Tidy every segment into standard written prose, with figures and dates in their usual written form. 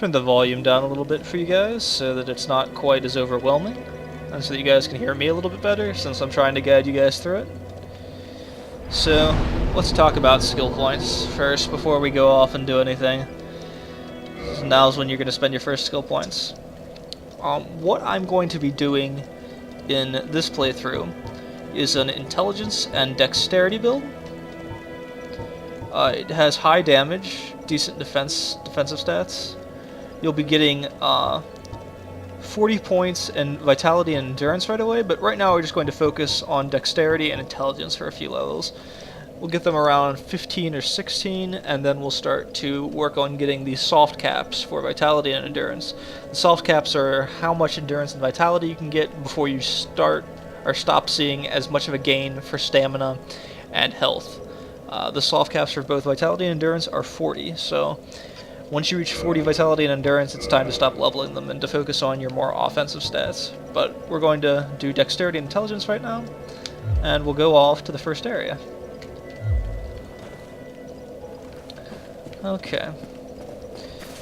Turn the volume down a little bit for you guys so that it's not quite as overwhelming, and so that you guys can hear me a little bit better since I'm trying to guide you guys through it. So, let's talk about skill points first before we go off and do anything. So now's when you're going to spend your first skill points. What I'm going to be doing in this playthrough is an intelligence and dexterity build. It has high damage, decent defensive stats. You'll be getting 40 points in vitality and endurance right away, but right now we're just going to focus on dexterity and intelligence for a few levels. We'll get them around 15 or 16, and then we'll start to work on getting these soft caps for vitality and endurance. The soft caps are how much endurance and vitality you can get before you start or stop seeing as much of a gain for stamina and health. The soft caps for both vitality and endurance are 40, so once you reach 40 vitality and endurance, it's time to stop leveling them and to focus on your more offensive stats. But we're going to do dexterity and intelligence right now, and we'll go off to the first area. Okay.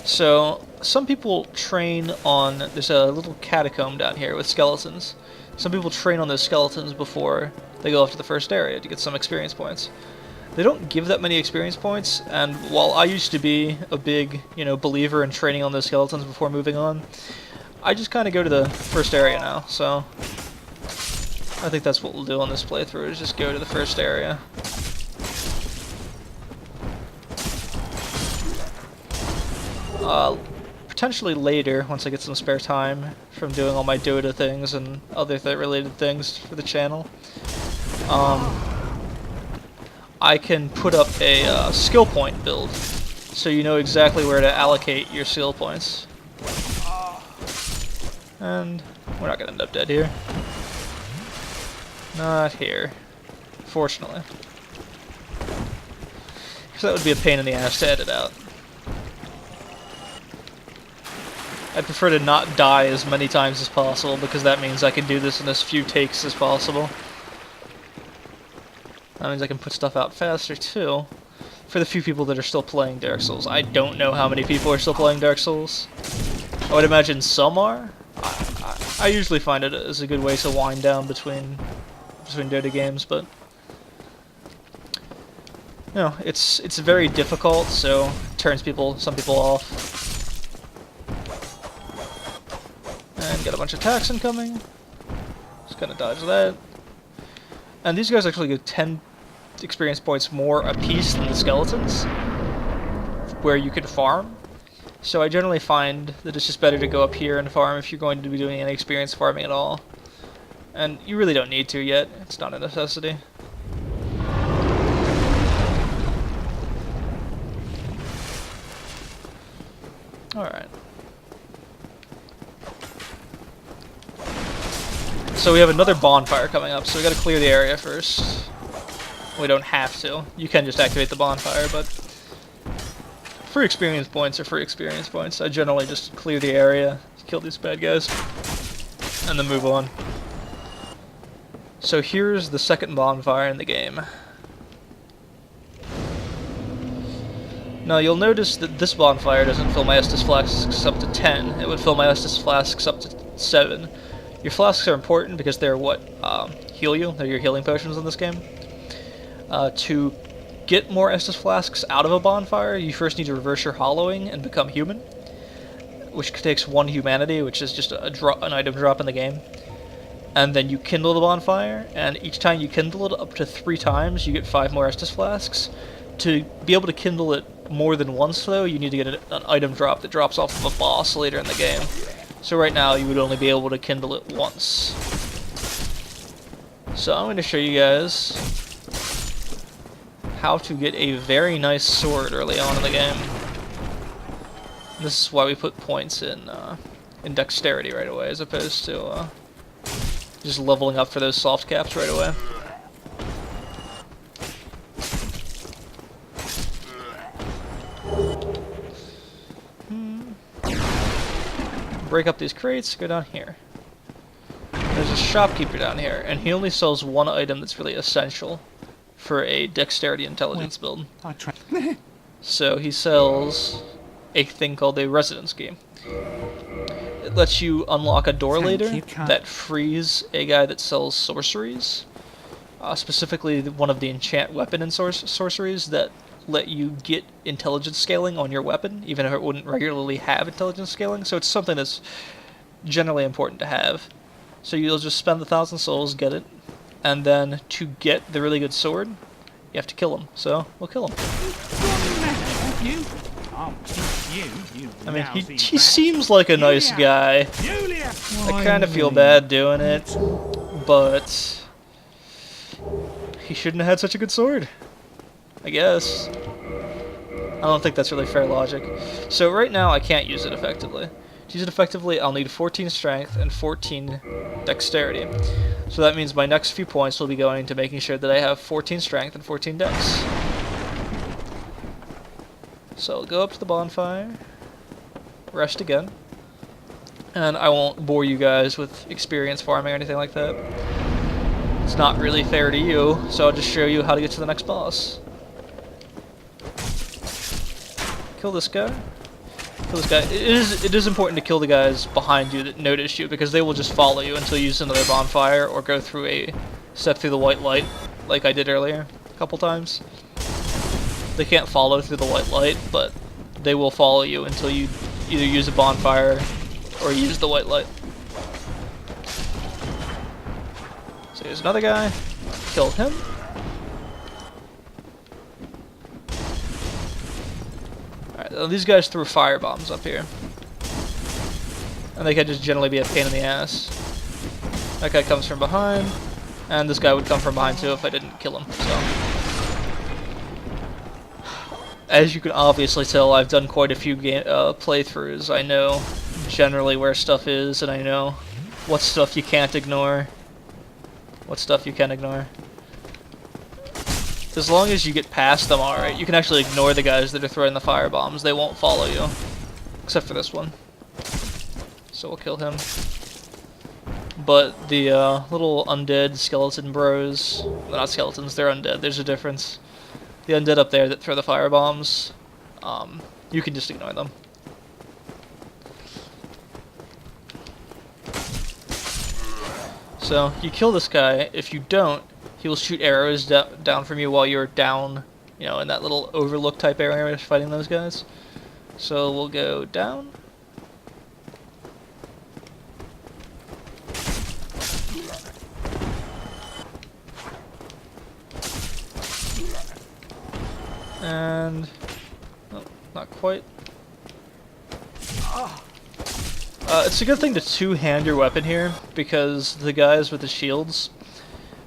So, some people train on... There's a little catacomb down here with skeletons. Some people train on those skeletons before they go off to the first area to get some experience points. They don't give that many experience points, and while I used to be a big, believer in training on those skeletons before moving on, I just kind of go to the first area now, so I think that's what we'll do on this playthrough, is just go to the first area. Potentially later, once I get some spare time from doing all my Dota things and other related things for the channel, I can put up a skill point build, so you know exactly where to allocate your skill points. And we're not gonna end up dead here. Not here, fortunately. Because that would be a pain in the ass to edit out. I'd prefer to not die as many times as possible, because that means I can do this in as few takes as possible. That means I can put stuff out faster, too. For the few people that are still playing Dark Souls. I don't know how many people are still playing Dark Souls. I would imagine some are. I usually find it as a good way to wind down between Dota games, but... it's very difficult, so it turns some people off. And got a bunch of attacks incoming. Just gonna dodge that. And these guys actually get 10 experience points more apiece than the skeletons, where you can farm. So I generally find that it's just better to go up here and farm if you're going to be doing any experience farming at all. And you really don't need to yet, it's not a necessity. Alright. So we have another bonfire coming up, so we gotta clear the area first. We don't have to. You can just activate the bonfire, but free experience points are free experience points. I generally just clear the area, kill these bad guys, and then move on. So here's the second bonfire in the game. Now you'll notice that this bonfire doesn't fill my Estus flasks up to 10. It would fill my Estus flasks up to 7. Your flasks are important because they're what heal you. They're your healing potions in this game. To get more Estus flasks out of a bonfire, you first need to reverse your hollowing and become human, which takes 1 humanity, which is just an item drop in the game. And then you kindle the bonfire, and each time you kindle it up to 3 times, you get 5 more Estus flasks. To be able to kindle it more than once, though, you need to get an item drop that drops off of a boss later in the game. So right now, you would only be able to kindle it once. So I'm going to show you guys how to get a very nice sword early on in the game. This is why we put points in dexterity right away, as opposed to just leveling up for those soft caps right away. Break up these crates, go down here. There's a shopkeeper down here, and he only sells 1 item that's really essential for a dexterity intelligence build. So he sells a thing called a residence key. It lets you unlock a door later that frees a guy that sells sorceries. Specifically one of the enchant weapon and sorceries that let you get intelligence scaling on your weapon, even if it wouldn't regularly have intelligence scaling. So it's something that's generally important to have. So you'll just spend 1,000 souls, get it, and then to get the really good sword, you have to kill him. So we'll kill him. I mean, he seems like a nice guy. I kind of feel bad doing it, but he shouldn't have had such a good sword, I guess. I don't think that's really fair logic. So right now I can't use it effectively. To use it effectively, I'll need 14 strength and 14 dexterity. So that means my next few points will be going to making sure that I have 14 strength and 14 dex. So I'll go up to the bonfire, rest again, and I won't bore you guys with experience farming or anything like that. It's not really fair to you, so I'll just show you how to get to the next boss. Kill this guy. Kill this guy. It is important to kill the guys behind you that notice you, because they will just follow you until you use another bonfire or go through a step through the white light, like I did earlier a couple times. They can't follow through the white light, but they will follow you until you either use a bonfire or use the white light. So here's another guy. Kill him. Alright, these guys threw fire bombs up here. And they can just generally be a pain in the ass. That guy comes from behind, and this guy would come from behind too if I didn't kill him, so. As you can obviously tell, I've done quite a few playthroughs. I know generally where stuff is, and I know what stuff you can't ignore. What stuff you can ignore. As long as you get past them, alright, you can actually ignore the guys that are throwing the fire bombs. They won't follow you. Except for this one. So we'll kill him. But the little undead skeleton bros, they're not skeletons, they're undead, there's a difference. The undead up there that throw the fire bombs, you can just ignore them. So, you kill this guy. If you don't, he will shoot arrows down from you while you're down, you know, in that little overlook type area fighting those guys. So we'll go down. And oh, not quite. It's a good thing to two-hand your weapon here, because the guys with the shields,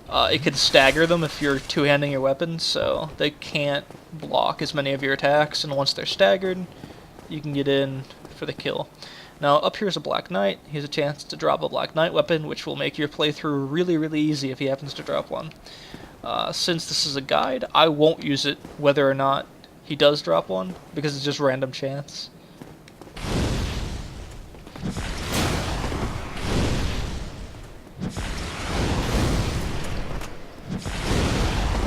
it can stagger them if you're two-handing your weapon, so they can't block as many of your attacks, and once they're staggered, you can get in for the kill. Now, up here is a Black Knight. He has a chance to drop a Black Knight weapon, which will make your playthrough really, really easy if he happens to drop one. Since this is a guide, I won't use it whether or not he does drop one, because it's just random chance.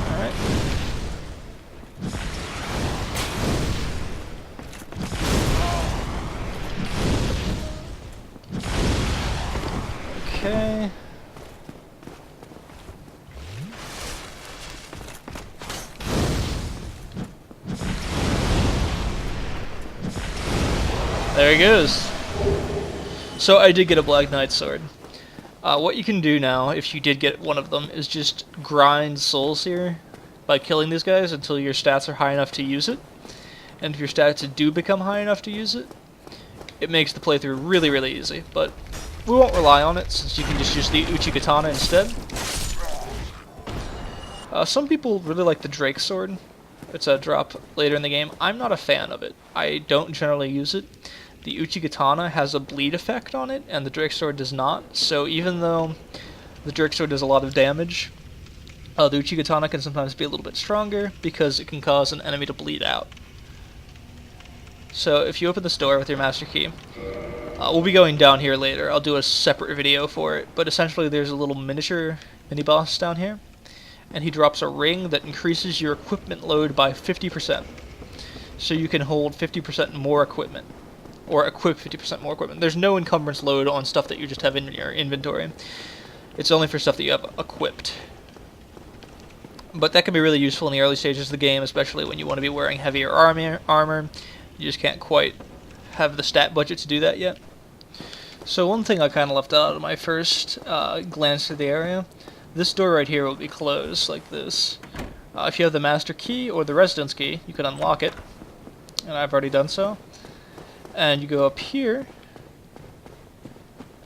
Alright. Okay. There he goes. So I did get a Black Knight sword. What you can do now, if you did get one of them, is just grind souls here by killing these guys until your stats are high enough to use it. And if your stats do become high enough to use it, it makes the playthrough really, really easy. But we won't rely on it, since you can just use the Uchi Katana instead. Some people really like the Drake sword. It's a drop later in the game. I'm not a fan of it. I don't generally use it. The Uchi Katana has a bleed effect on it, and the Drake sword does not. So even though the Drake sword does a lot of damage, the Uchi Katana can sometimes be a little bit stronger, because it can cause an enemy to bleed out. So if you open this door with your master key, we'll be going down here later. I'll do a separate video for it, but essentially there's a little miniature mini-boss down here, and he drops a ring that increases your equipment load by 50%. so you can hold 50% more equipment, or equip 50% more equipment. There's no encumbrance load on stuff that you just have in your inventory. It's only for stuff that you have equipped. But that can be really useful in the early stages of the game, especially when you want to be wearing heavier armor. You just can't quite have the stat budget to do that yet. So one thing I kind of left out of my first glance through the area, this door right here will be closed like this. If you have the master key or the residence key, you can unlock it, and I've already done so. And you go up here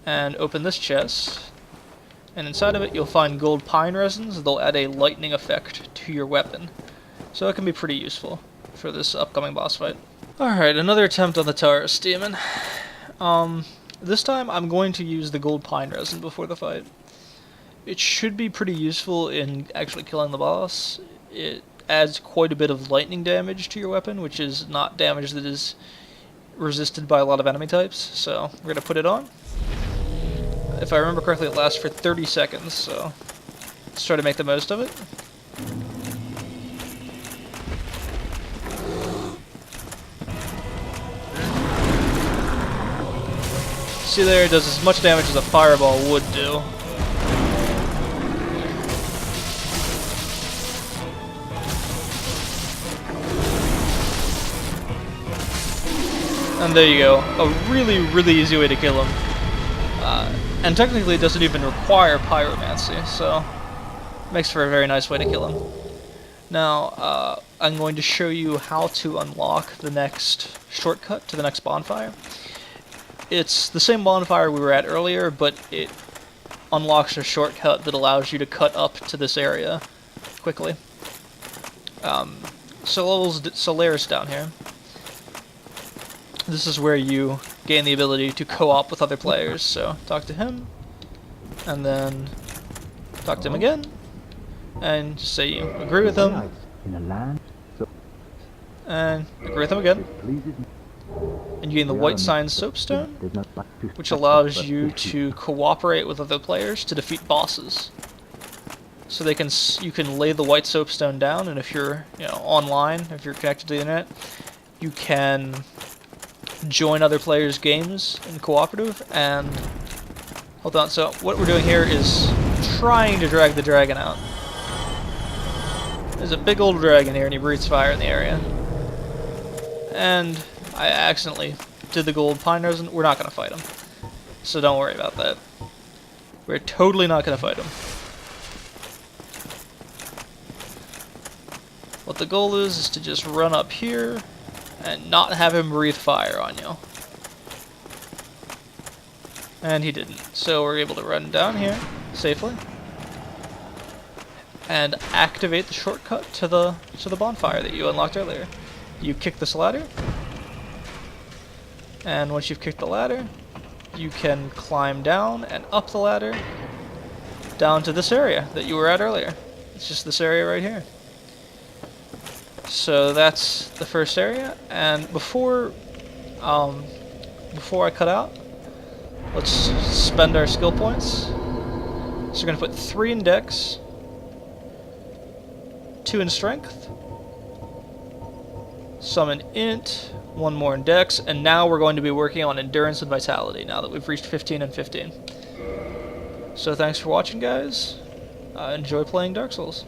and open this chest, and inside of it you'll find gold pine resins. They'll add a lightning effect to your weapon, so it can be pretty useful for this upcoming boss fight. Alright, another attempt on the Taurus Demon. This time I'm going to use the gold pine resin before the fight. It should be pretty useful in actually killing the boss. It adds quite a bit of lightning damage to your weapon, which is not damage that is resisted by a lot of enemy types, so we're going to put it on. If I remember correctly, it lasts for 30 seconds, so let's try to make the most of it. See there, it does as much damage as a fireball would do. And there you go, a really, really easy way to kill him. And technically it doesn't even require pyromancy, so it makes for a very nice way to kill him. Now, I'm going to show you how to unlock the next shortcut to the next bonfire. It's the same bonfire we were at earlier, but it unlocks a shortcut that allows you to cut up to this area quickly. Solaris down here. This is where you gain the ability to co-op with other players, so talk to him, and then talk to him again, and just say you agree with him, and agree with him again. And you gain the white sign soapstone, which allows you to cooperate with other players to defeat bosses. So you can lay the white soapstone down, and if you're online, if you're connected to the internet, you can join other players' games in cooperative. And hold on, so what we're doing here is trying to drag the dragon out. There's a big old dragon here, and he breathes fire in the area. And I accidentally did the gold pine resin. We're not going to fight him, so don't worry about that. We're totally not going to fight him. What the goal is to just run up here and not have him breathe fire on you. And he didn't, so we're able to run down here safely and activate the shortcut to the bonfire that you unlocked earlier. You kick this ladder, and once you've kicked the ladder, you can climb down and up the ladder down to this area that you were at earlier. It's just this area right here. So that's the first area, and before I cut out, let's spend our skill points. So we're going to put 3 in Dex, 2 in Strength, some in Int, 1 more in Dex, and now we're going to be working on Endurance and Vitality now that we've reached 15 and 15. So thanks for watching, guys. Enjoy playing Dark Souls.